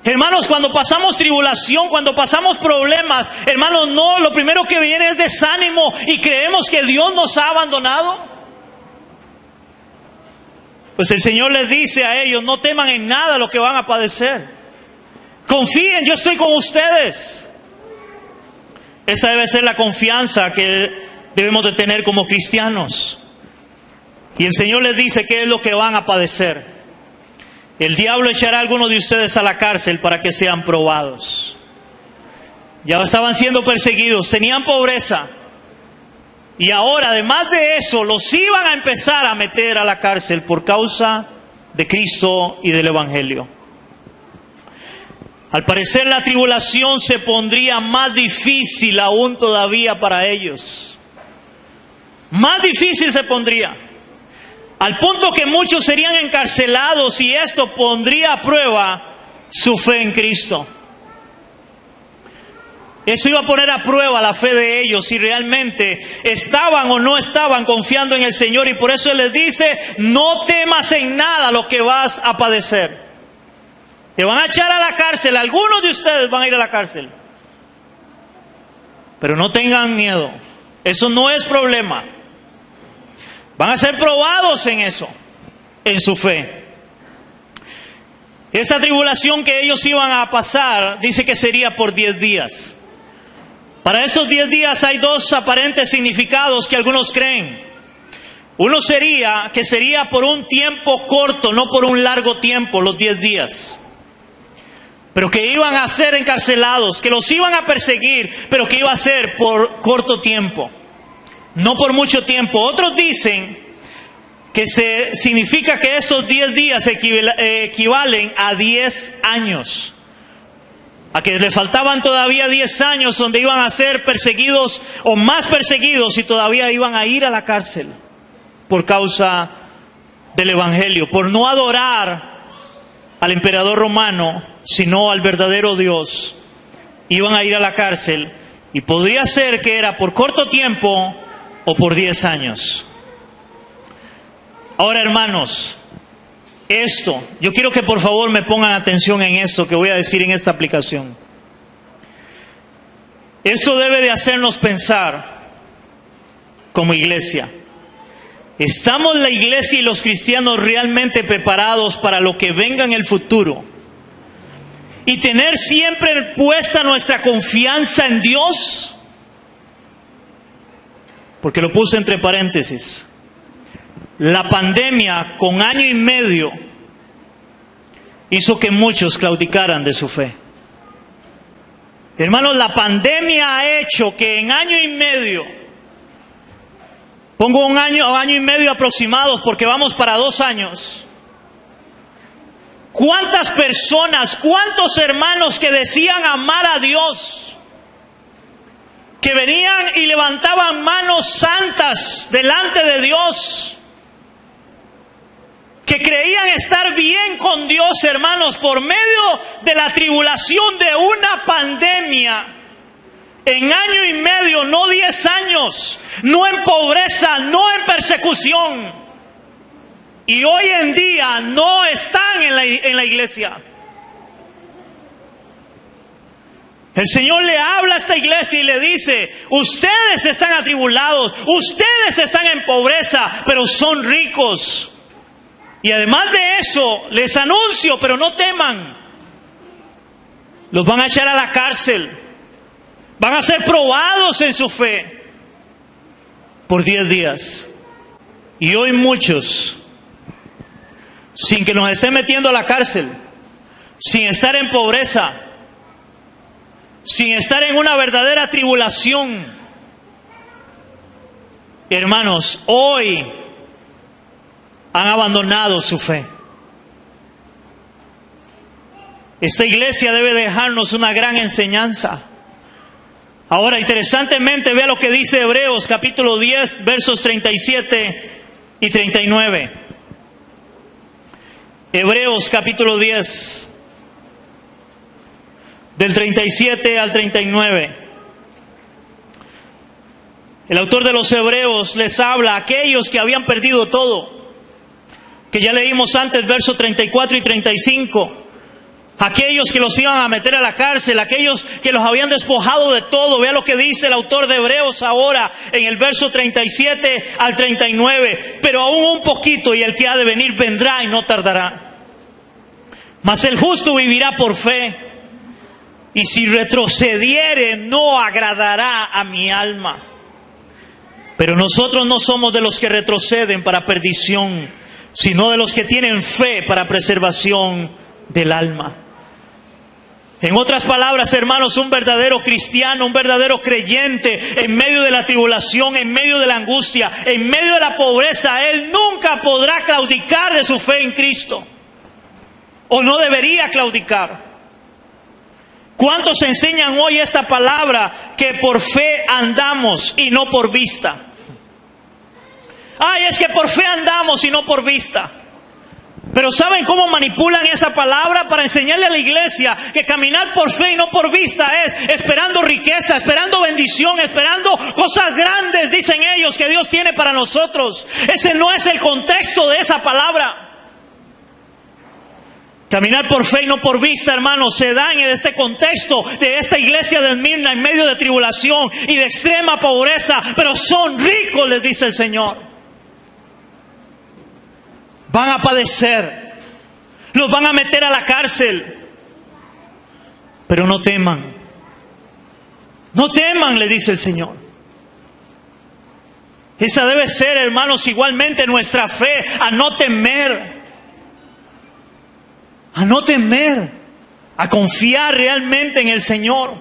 Hermanos, cuando pasamos tribulación, cuando pasamos problemas, hermanos, no, lo primero que viene es desánimo y creemos que Dios nos ha abandonado. Pues el Señor les dice a ellos, no teman en nada lo que van a padecer. Confíen, yo estoy con ustedes. Esa debe ser la confianza que debemos de tener como cristianos. Y el Señor les dice qué es lo que van a padecer. El diablo echará a algunos de ustedes a la cárcel para que sean probados. Ya estaban siendo perseguidos, tenían pobreza. Y ahora, además de eso, los iban a empezar a meter a la cárcel por causa de Cristo y del Evangelio. Al parecer la tribulación se pondría más difícil aún todavía para ellos. Más difícil se pondría. Al punto que muchos serían encarcelados y esto pondría a prueba su fe en Cristo. Eso iba a poner a prueba la fe de ellos, si realmente estaban o no estaban confiando en el Señor. Y por eso Él les dice, no temas en nada lo que vas a padecer. Te van a echar a la cárcel, algunos de ustedes van a ir a la cárcel. Pero no tengan miedo, eso no es problema. Van a ser probados en eso, en su fe. Esa tribulación que ellos iban a pasar, dice que sería por 10 días. Para estos 10 días hay dos aparentes significados que algunos creen. Uno sería que sería por un tiempo corto, no por un largo tiempo, los 10 días. Pero que iban a ser encarcelados, que los iban a perseguir, pero que iba a ser por corto tiempo, no por mucho tiempo. Otros dicen que significa que estos 10 días equivalen a 10 años. A que le faltaban todavía 10 años donde iban a ser perseguidos o más perseguidos y todavía iban a ir a la cárcel por causa del Evangelio, por no adorar al emperador romano, sino al verdadero Dios. Iban a ir a la cárcel y podría ser que era por corto tiempo o por 10 años. Ahora, hermanos, yo quiero que por favor me pongan atención en esto que voy a decir en esta aplicación. Esto debe de hacernos pensar como iglesia. ¿Estamos la iglesia y los cristianos realmente preparados para lo que venga en el futuro? Y tener siempre puesta nuestra confianza en Dios. Porque lo puse entre paréntesis. La pandemia, con 1 año y medio, hizo que muchos claudicaran de su fe. Hermanos, la pandemia ha hecho que en 1 año y medio, pongo 1 año o 1 año y medio aproximados porque vamos para 2 años. ¿Cuántas personas, cuántos hermanos que decían amar a Dios, que venían y levantaban manos santas delante de Dios, que creían estar bien con Dios, hermanos, por medio de la tribulación de una pandemia, en 1 año y medio, no 10 años, no en pobreza, no en persecución, y hoy en día no están en la iglesia? El Señor le habla a esta iglesia y le dice: ustedes están atribulados, ustedes están en pobreza, pero son ricos. Y además de eso, les anuncio, pero no teman, los van a echar a la cárcel, van a ser probados en su fe por 10 días. Y hoy muchos, sin que nos estén metiendo a la cárcel, sin estar en pobreza, sin estar en una verdadera tribulación, hermanos, hoy han abandonado su fe. Esta iglesia debe dejarnos una gran enseñanza. Ahora, interesantemente, vea lo que dice Hebreos capítulo 10, versos 37 y 39. Hebreos capítulo 10, del 37 al 39. El autor de los Hebreos les habla a aquellos que habían perdido todo, que ya leímos antes, versos 34 y 35. Aquellos que los iban a meter a la cárcel, aquellos que los habían despojado de todo. Vea lo que dice el autor de Hebreos ahora en el verso 37 al 39. Pero aún un poquito y el que ha de venir vendrá y no tardará. Mas el justo vivirá por fe, y si retrocediere no agradará a mi alma. Pero nosotros no somos de los que retroceden para perdición, sino de los que tienen fe para preservación del alma. En otras palabras, hermanos, un verdadero cristiano, un verdadero creyente, en medio de la tribulación, en medio de la angustia, en medio de la pobreza, él nunca podrá claudicar de su fe en Cristo. O no debería claudicar. ¿Cuántos enseñan hoy esta palabra? Que por fe andamos y no por vista. Ay, es que por fe andamos y no por vista. Pero ¿saben cómo manipulan esa palabra para enseñarle a la iglesia que caminar por fe y no por vista es esperando riqueza, esperando bendición, esperando cosas grandes, dicen ellos, que Dios tiene para nosotros? Ese no es el contexto de esa palabra. Caminar por fe y no por vista, hermanos, se da en este contexto de esta iglesia de Esmirna en medio de tribulación y de extrema pobreza, pero son ricos, les dice el Señor. Van a padecer, los van a meter a la cárcel, pero no teman. No teman, le dice el Señor. Esa debe ser, hermanos, igualmente nuestra fe, a no temer. A no temer, a confiar realmente en el Señor.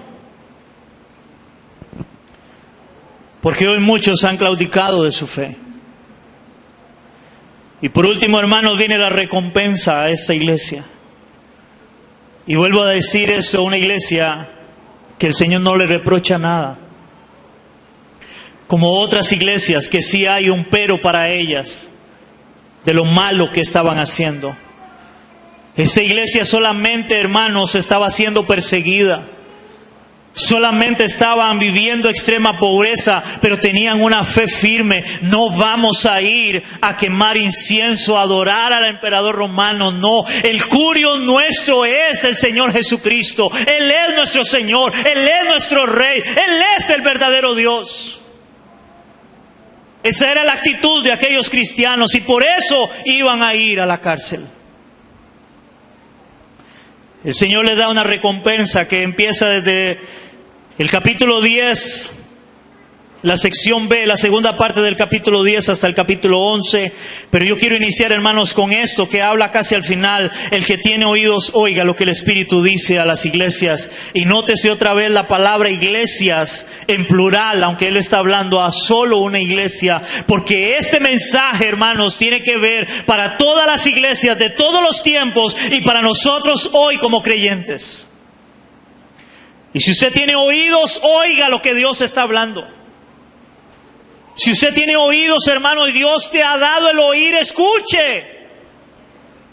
Porque hoy muchos han claudicado de su fe. Y por último, hermanos, viene la recompensa a esta iglesia. Y vuelvo a decir eso, una iglesia que el Señor no le reprocha nada. Como otras iglesias que sí hay un pero para ellas, de lo malo que estaban haciendo. Esta iglesia solamente, hermanos, estaba siendo perseguida. Solamente estaban viviendo extrema pobreza, pero tenían una fe firme. No vamos a ir a quemar incienso, a adorar al emperador romano. No, el curio nuestro es el Señor Jesucristo. Él es nuestro Señor, Él es nuestro Rey, Él es el verdadero Dios. Esa era la actitud de aquellos cristianos y por eso iban a ir a la cárcel. El Señor les da una recompensa que empieza desde el capítulo 10, la sección B, la segunda parte del capítulo 10 hasta el capítulo 11. Pero yo quiero iniciar, hermanos, con esto que habla casi al final. El que tiene oídos, oiga lo que el Espíritu dice a las iglesias. Y nótese otra vez la palabra iglesias en plural, aunque Él está hablando a solo una iglesia. Porque este mensaje, hermanos, tiene que ver para todas las iglesias de todos los tiempos y para nosotros hoy como creyentes. Y si usted tiene oídos, oiga lo que Dios está hablando. Si usted tiene oídos, hermano, y Dios te ha dado el oír, escuche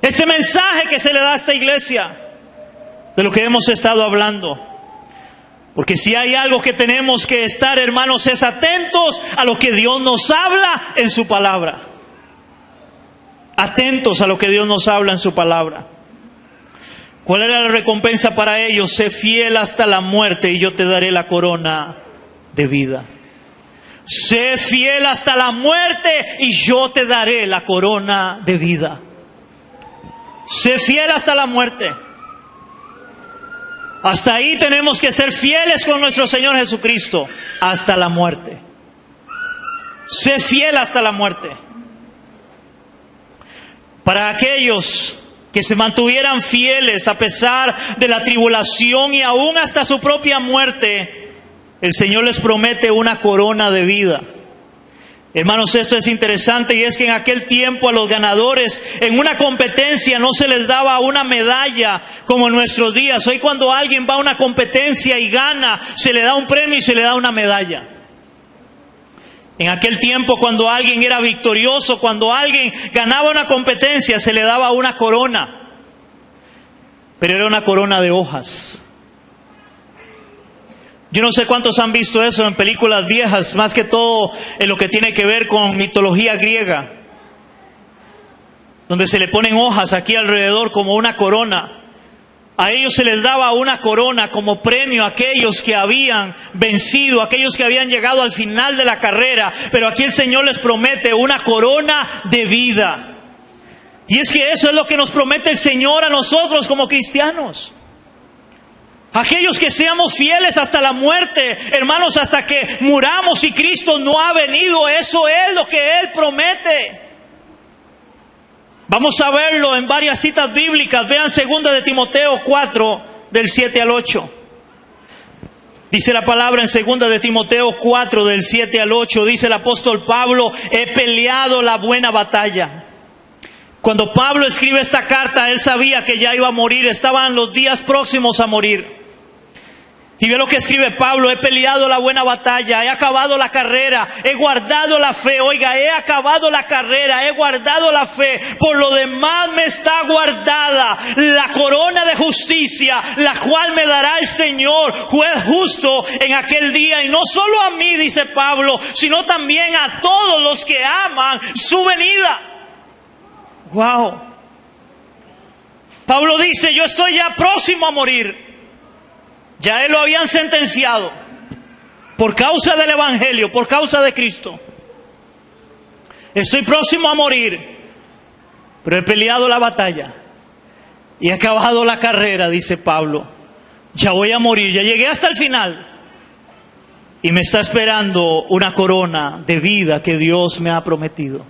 este mensaje que se le da a esta iglesia, de lo que hemos estado hablando. Porque si hay algo que tenemos que estar, hermanos, es atentos a lo que Dios nos habla en su palabra. Atentos a lo que Dios nos habla en su palabra. ¿Cuál era la recompensa para ellos? Sé fiel hasta la muerte y yo te daré la corona de vida. Sé fiel hasta la muerte y yo te daré la corona de vida. Sé fiel hasta la muerte. Hasta ahí tenemos que ser fieles con nuestro Señor Jesucristo. Hasta la muerte. Sé fiel hasta la muerte. Para aquellos que se mantuvieran fieles a pesar de la tribulación y aún hasta su propia muerte, el Señor les promete una corona de vida. Hermanos, esto es interesante y es que en aquel tiempo a los ganadores en una competencia no se les daba una medalla como en nuestros días. Hoy cuando alguien va a una competencia y gana, se le da un premio y se le da una medalla. En aquel tiempo cuando alguien era victorioso, cuando alguien ganaba una competencia, se le daba una corona. Pero era una corona de hojas. Yo no sé cuántos han visto eso en películas viejas, más que todo en lo que tiene que ver con mitología griega, donde se le ponen hojas aquí alrededor como una corona. A ellos se les daba una corona como premio a aquellos que habían vencido, a aquellos que habían llegado al final de la carrera. Pero aquí el Señor les promete una corona de vida. Y es que eso es lo que nos promete el Señor a nosotros como cristianos. Aquellos que seamos fieles hasta la muerte, hermanos, hasta que muramos y Cristo no ha venido, eso es lo que Él promete. Vamos a verlo en varias citas bíblicas. Vean 2 de Timoteo 4, del 7 al 8. Dice la palabra en 2 de Timoteo 4, del 7 al 8, dice el apóstol Pablo, he peleado la buena batalla. Cuando Pablo escribe esta carta, él sabía que ya iba a morir, estaban los días próximos a morir. Y ve lo que escribe Pablo, he peleado la buena batalla, he acabado la carrera, he guardado la fe. Oiga, he acabado la carrera, he guardado la fe. Por lo demás me está guardada la corona de justicia, la cual me dará el Señor, juez justo, en aquel día. Y no solo a mí, dice Pablo, sino también a todos los que aman su venida. Wow. Pablo dice, yo estoy ya próximo a morir. Ya él lo habían sentenciado por causa del Evangelio, por causa de Cristo. Estoy próximo a morir, pero he peleado la batalla y he acabado la carrera, dice Pablo. Ya voy a morir, ya llegué hasta el final. y me está esperando una corona de vida que Dios me ha prometido.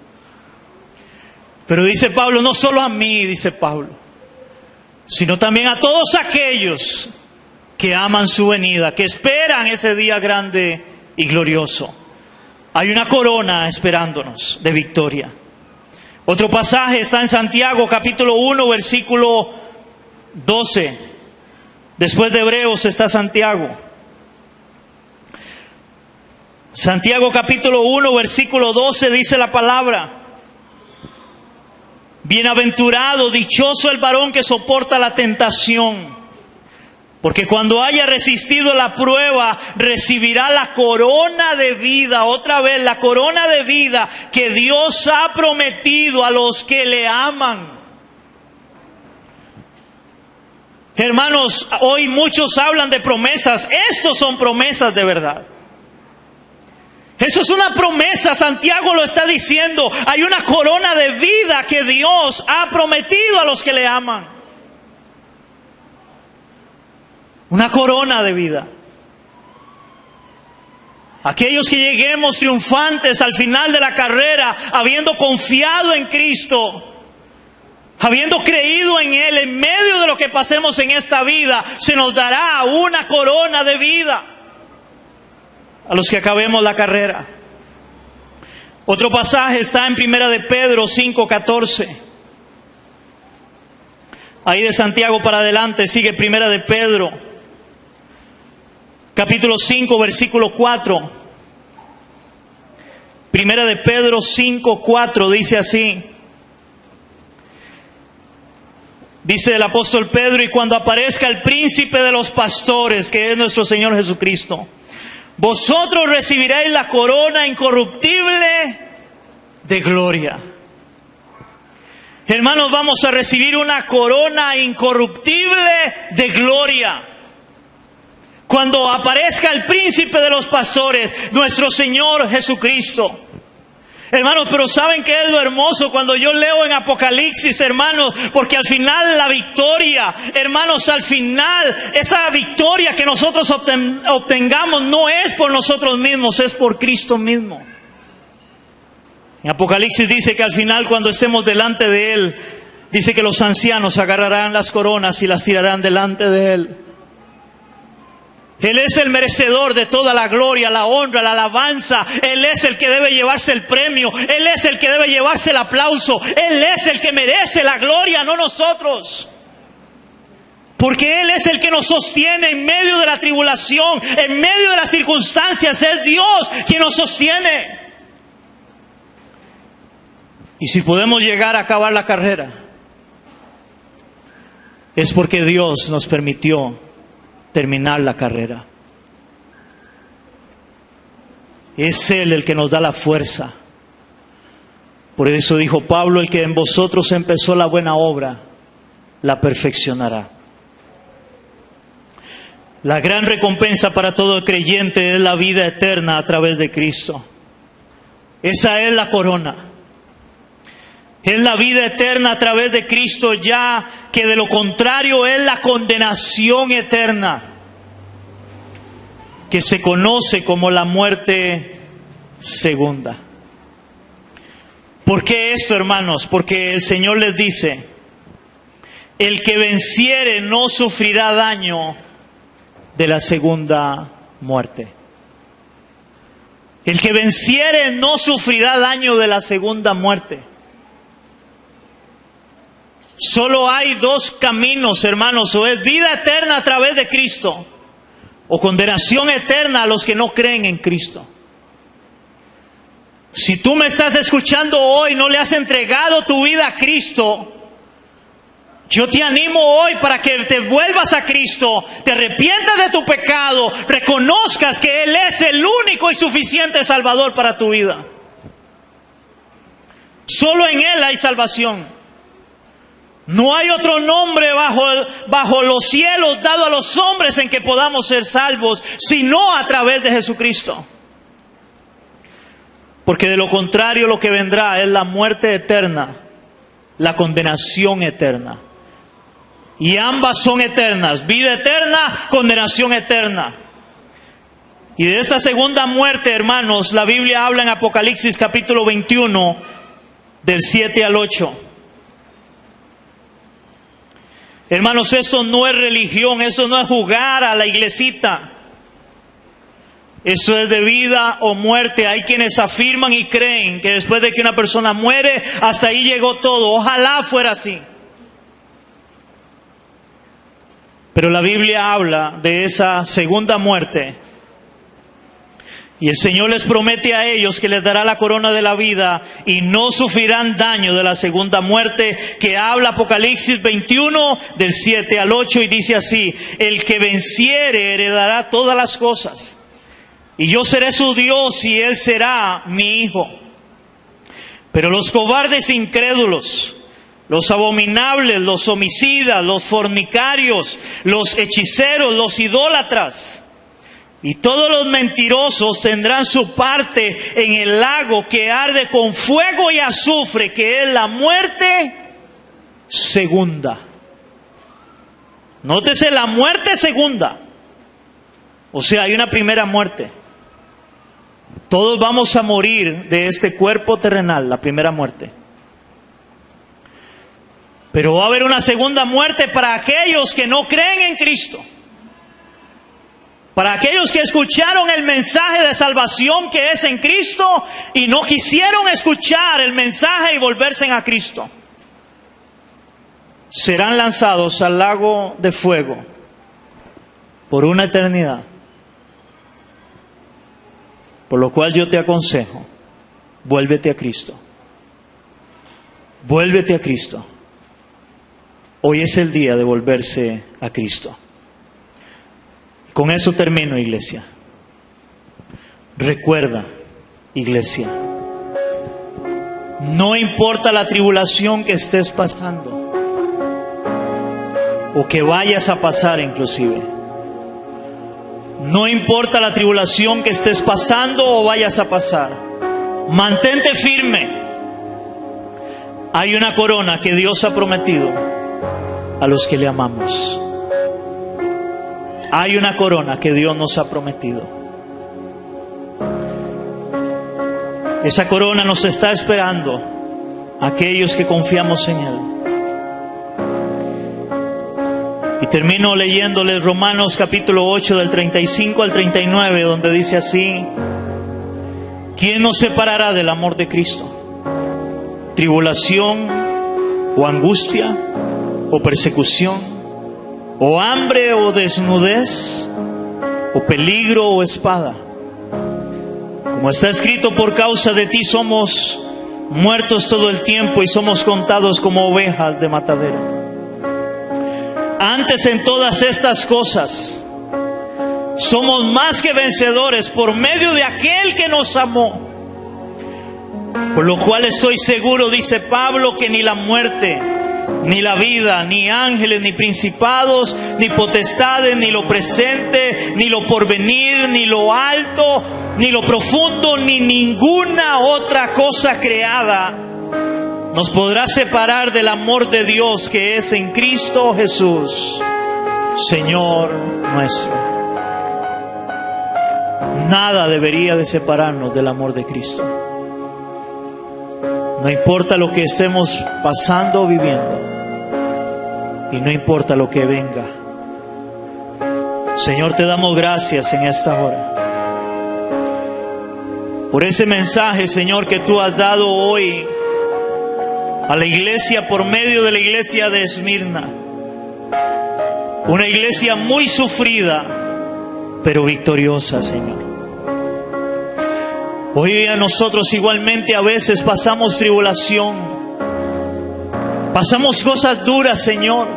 Pero dice Pablo, no solo a mí, dice Pablo, sino también a todos aquellos que aman su venida, que esperan ese día grande y glorioso. Hay una corona esperándonos de victoria. Otro pasaje está en Santiago capítulo 1, versículo 12. Después de Hebreos está Santiago. Santiago capítulo 1, versículo 12 dice la palabra: bienaventurado, dichoso el varón que soporta la tentación, porque cuando haya resistido la prueba, recibirá la corona de vida, otra vez la corona de vida que Dios ha prometido a los que le aman. Hermanos, hoy muchos hablan de promesas. Estos son promesas de verdad. Eso es una promesa, Santiago lo está diciendo. Hay una corona de vida que Dios ha prometido a los que le aman. Una corona de vida. Aquellos que lleguemos triunfantes al final de la carrera, habiendo confiado en Cristo, habiendo creído en Él, en medio de lo que pasemos en esta vida, se nos dará una corona de vida a los que acabemos la carrera. Otro pasaje está en 1 de Pedro 5:14. Ahí de Santiago para adelante sigue 1 de Pedro, capítulo 5, versículo 4. 1 de Pedro 5:4 dice así. Dice el apóstol Pedro: y cuando aparezca el príncipe de los pastores, que es nuestro Señor Jesucristo, vosotros recibiréis la corona incorruptible de gloria. Hermanos, vamos a recibir una corona incorruptible de gloria cuando aparezca el príncipe de los pastores, nuestro Señor Jesucristo. Hermanos, pero ¿saben qué es lo hermoso cuando yo leo en Apocalipsis, hermanos? Porque al final la victoria, hermanos, al final esa victoria que nosotros obtengamos no es por nosotros mismos, es por Cristo mismo. En Apocalipsis dice que al final, cuando estemos delante de Él, dice que los ancianos agarrarán las coronas y las tirarán delante de Él. Él es el merecedor de toda la gloria, la honra, la alabanza. Él es el que debe llevarse el premio. Él es el que debe llevarse el aplauso. Él es el que merece la gloria, no nosotros. Porque Él es el que nos sostiene en medio de la tribulación, en medio de las circunstancias. Es Dios quien nos sostiene. Y si podemos llegar a acabar la carrera, es porque Dios nos permitió terminar la carrera. Es Él el que nos da la fuerza. Por eso dijo Pablo: el que en vosotros empezó la buena obra, la perfeccionará. La gran recompensa para todo creyente es la vida eterna a través de Cristo. Esa es la corona. Es la vida eterna a través de Cristo, ya que de lo contrario es la condenación eterna, que se conoce como la muerte segunda. ¿Por qué esto, hermanos? Porque el Señor les dice: el que venciere no sufrirá daño de la segunda muerte. El que venciere no sufrirá daño de la segunda muerte. Solo hay dos caminos, hermanos: o es vida eterna a través de Cristo, o condenación eterna a los que no creen en Cristo. Si tú me estás escuchando hoy, no le has entregado tu vida a Cristo, yo te animo hoy para que te vuelvas a Cristo, te arrepientas de tu pecado, reconozcas que Él es el único y suficiente Salvador para tu vida. Solo en Él hay salvación. No hay otro nombre bajo los cielos dado a los hombres en que podamos ser salvos, sino a través de Jesucristo. Porque de lo contrario lo que vendrá es la muerte eterna, la condenación eterna. Y ambas son eternas: vida eterna, condenación eterna. Y de esta segunda muerte, hermanos, la Biblia habla en Apocalipsis capítulo 21, del 7 al 8. Hermanos, esto no es religión, eso no es jugar a la iglesita. Eso es de vida o muerte. Hay quienes afirman y creen que después de que una persona muere, hasta ahí llegó todo. Ojalá fuera así. Pero la Biblia habla de esa segunda muerte. Y el Señor les promete a ellos que les dará la corona de la vida y no sufrirán daño de la segunda muerte, que habla Apocalipsis 21 del 7 al 8 y dice así: el que venciere heredará todas las cosas, y yo seré su Dios y él será mi hijo. Pero los cobardes e incrédulos, los abominables, los homicidas, los fornicarios, los hechiceros, los idólatras y todos los mentirosos tendrán su parte en el lago que arde con fuego y azufre, que es la muerte segunda. Nótese, la muerte segunda. O sea, hay una primera muerte. Todos vamos a morir de este cuerpo terrenal, la primera muerte. Pero va a haber una segunda muerte para aquellos que no creen en Cristo. Para aquellos que escucharon el mensaje de salvación que es en Cristo y no quisieron escuchar el mensaje y volverse a Cristo. Serán lanzados al lago de fuego por una eternidad. Por lo cual yo te aconsejo, vuélvete a Cristo. Vuélvete a Cristo. Hoy es el día de volverse a Cristo. Con eso termino, iglesia. Recuerda, iglesia, no importa la tribulación que estés pasando o que vayas a pasar inclusive. No importa la tribulación que estés pasando o vayas a pasar. Mantente firme. Hay una corona que Dios ha prometido a los que le amamos. Hay una corona que Dios nos ha prometido. Esa corona nos está esperando a aquellos que confiamos en Él. Y termino leyéndoles Romanos capítulo 8 del 35 al 39, donde dice así: ¿quién nos separará del amor de Cristo? ¿Tribulación o angustia o persecución? ¿O hambre o desnudez? ¿O peligro o espada? Como está escrito, por causa de ti somos muertos todo el tiempo y somos contados como ovejas de matadero. Antes, en todas estas cosas somos más que vencedores por medio de aquel que nos amó. Por lo cual estoy seguro, dice Pablo, que ni la muerte, ni la vida, ni ángeles, ni principados, ni potestades, ni lo presente, ni lo porvenir, ni lo alto, ni lo profundo, ni ninguna otra cosa creada nos podrá separar del amor de Dios que es en Cristo Jesús, Señor nuestro. Nada debería de separarnos del amor de Cristo. No importa lo que estemos pasando o viviendo, y no importa lo que venga. Señor, te damos gracias en esta hora por ese mensaje, Señor, que tú has dado hoy a la iglesia por medio de la iglesia de Esmirna. Una iglesia muy sufrida, pero victoriosa, Señor. Hoy a nosotros igualmente a veces pasamos tribulación, pasamos cosas duras, Señor,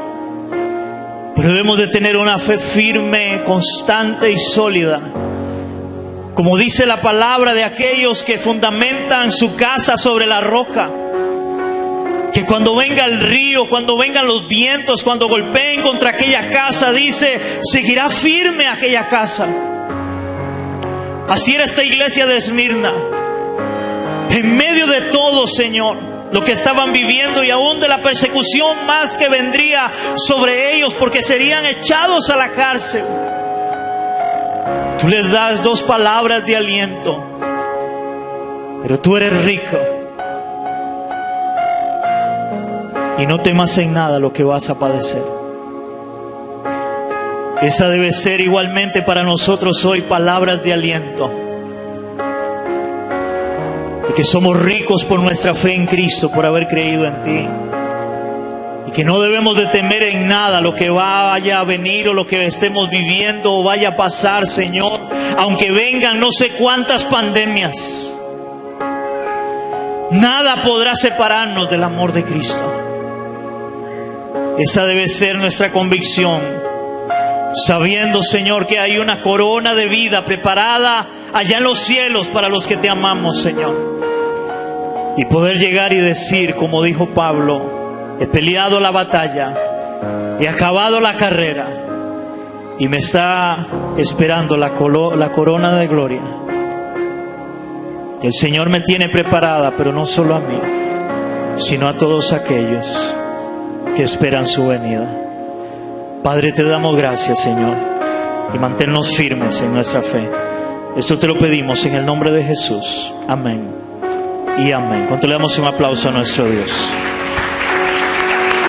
pero debemos de tener una fe firme, constante y sólida. Como dice la palabra de aquellos que fundamentan su casa sobre la roca, que cuando venga el río, cuando vengan los vientos, cuando golpeen contra aquella casa, dice, seguirá firme aquella casa. Así era esta iglesia de Esmirna. En medio de todo, Señor, lo que estaban viviendo y aún de la persecución más que vendría sobre ellos porque serían echados a la cárcel. Tú les das 2 palabras de aliento, pero tú eres rico. Y no temas en nada lo que vas a padecer. Esa debe ser igualmente para nosotros hoy palabras de aliento. Y que somos ricos por nuestra fe en Cristo, por haber creído en ti. Y que no debemos de temer en nada lo que vaya a venir o lo que estemos viviendo o vaya a pasar, Señor. Aunque vengan no sé cuántas pandemias, nada podrá separarnos del amor de Cristo. Esa debe ser nuestra convicción, sabiendo, Señor, que hay una corona de vida preparada allá en los cielos para los que te amamos, Señor. Y poder llegar y decir, como dijo Pablo: he peleado la batalla, he acabado la carrera, y me está esperando la corona de gloria. El Señor me tiene preparada, pero no solo a mí, sino a todos aquellos que esperan su venida. Padre, te damos gracias, Señor, y manténnos firmes en nuestra fe. Esto te lo pedimos en el nombre de Jesús. Amén y amén. ¿Cuánto le damos un aplauso a nuestro Dios?